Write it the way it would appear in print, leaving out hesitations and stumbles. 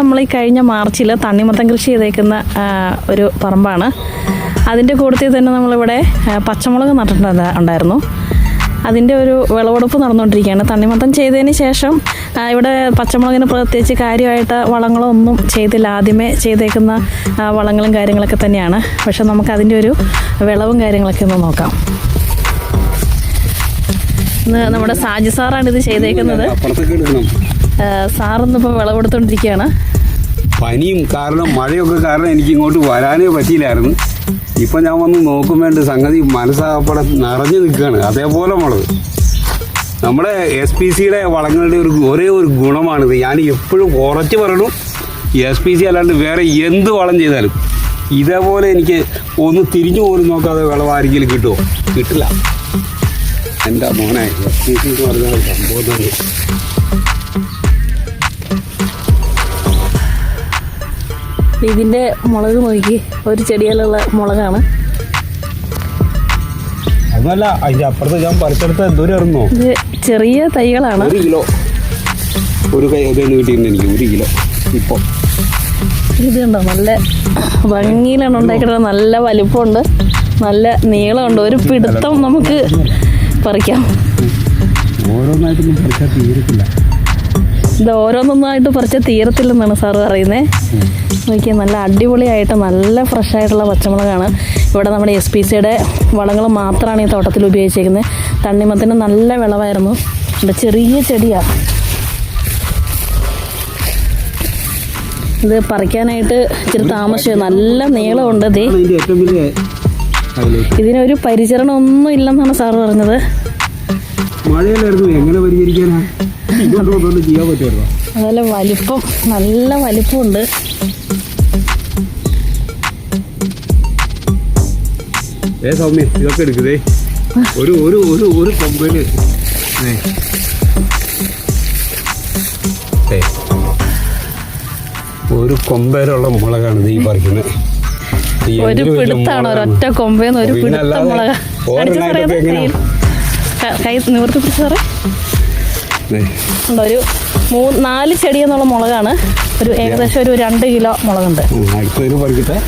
നമ്മൾ ഈ കഴിഞ്ഞ മാർച്ചിൽ തണ്ണിമത്തൻ കൃഷി ചെയ്തേക്കുന്ന ഒരു പറമ്പാണ്. അതിൻ്റെ കൂട്ടത്തിൽ തന്നെ നമ്മളിവിടെ പച്ചമുളക് നട്ടിട്ടുണ്ടായിരുന്നു. അതിൻ്റെ ഒരു വിളവെടുപ്പ് നടന്നുകൊണ്ടിരിക്കുകയാണ്. തണ്ണിമത്തൻ ചെയ്തതിന് ശേഷം ഇവിടെ പച്ചമുളകിന് പ്രത്യേകിച്ച് കാര്യമായിട്ട് വളങ്ങളോ ഒന്നും ചെയ്തില്ല. ആദ്യമേ ചെയ്തേക്കുന്ന വളങ്ങളും കാര്യങ്ങളൊക്കെ തന്നെയാണ്. പക്ഷെ നമുക്ക് അതിൻ്റെ ഒരു വിളവും കാര്യങ്ങളൊക്കെ ഒന്ന് നോക്കാം. ഇന്ന് നമ്മുടെ സാജി സാറാണ് ഇത് ചെയ്തേക്കുന്നത്. സാറിന്നിപ്പോൾ വിളവെടുത്തോണ്ടിരിക്കുകയാണ്. പനിയും കാരണം മഴയൊക്കെ കാരണം എനിക്ക് ഇങ്ങോട്ട് വരാനേ പറ്റിയില്ലായിരുന്നു. ഇപ്പം ഞാൻ വന്ന് നോക്കുമ്പോണ്ട് സംഗതി മനസ്സാപ്പടെ നിറഞ്ഞു നിൽക്കുകയാണ്. അതേപോലെ മുളക് നമ്മുടെ SPCയുടെ വളങ്ങളുടെ ഒരേ ഒരു ഗുണമാണിത്. ഞാൻ എപ്പോഴും കുറച്ച് പറയണു, SPC അല്ലാണ്ട് വേറെ എന്ത് വളം ചെയ്താലും ഇതേപോലെ എനിക്ക് ഒന്ന് തിരിഞ്ഞു പോലും നോക്കാതെ വിളവാരിക്കലും കിട്ടുമോ? കിട്ടില്ല. എൻ്റെ മോനെ SPC എന്ന് പറഞ്ഞ സംഭവം തന്നെ. ഇതിൻ്റെ മുളക് നോക്കി, ഒരു ചെടിയിലുള്ള മുളകാണ്. അതല്ല, അതിൻ്റെ അപ്പുറത്ത് ഞാൻ പറിച്ചെടുത്ത എന്തോരം ഇറങ്ങോ? ഇത് ചെറിയ തൈകളാണ്. 1 കിലോ ഒരു കൈ അതൊന്ന് കിട്ടിയിരുന്നു എനിക്ക്. 1 കിലോ ഇപ്പം ഇത് കണ്ടോ, നല്ല ഭംഗിയിലാണ് ഉണ്ടാക്കിയിട്ടുള്ളത്. നല്ല വലിപ്പമുണ്ട്, നല്ല നീളമുണ്ട്. ഒരു പിടുത്തം നമുക്ക് പറിക്കാം. ഓരോന്നായിട്ടൊന്നും പറിച്ചാൽ തീരത്തില്ല. ഇത് ഓരോന്നൊന്നായിട്ട് പറിച്ചാൽ തീരത്തില്ലെന്നാണ് സാറ് പറയുന്നത്. നോക്കിയാൽ നല്ല അടിപൊളിയായിട്ട് നല്ല ഫ്രഷായിട്ടുള്ള പച്ചമുളകാണ്. ഇവിടെ നമ്മുടെ SPCയുടെ വളങ്ങൾ മാത്രമാണ് ഈ തോട്ടത്തിൽ ഉപയോഗിച്ചിരിക്കുന്നത്. തണ്ണിമത്തന് നല്ല വിളവായിരുന്നു. ഇവിടെ ചെറിയ ചെടിയാണ്. ഇത് പറിക്കാനായിട്ട് ഇച്ചിരി താമസിച്ചു. നല്ല നീളമുണ്ട്. ഇതിനൊരു പരിചരണം ഒന്നും ഇല്ലെന്നാണ് സാറ് പറഞ്ഞത്. എങ്ങനെ പരിഹരിക്കാനാ? ചെയ്യാൻ പറ്റുമോ? അതുപോലെ വലിപ്പം, നല്ല വലിപ്പമുണ്ട്. സൗമ്യ ഇതൊക്കെ എടുക്കുന്നേ. ഒരു ഒരു ഒരു ഒരു കൊമ്പന് ഒരു കൊമ്പേലുള്ള മുളകാണ് ഈ പറിക്കുന്നത്. ഒരു പിടുത്താണ്, ഒരൊറ്റ കൊമ്പേന്ന് ഒരു പിടുത്ത മുളക്. കൈ നിവർത്തി പിടിച്ച് സാറേ. ഒരു 4 ചെടി എന്നുള്ള മുളകാണ്. ഒരു ഏകദേശം ഒരു 2 കിലോ മുളകുണ്ട്. അടുത്തൊരു പറിക്കട്ടെ.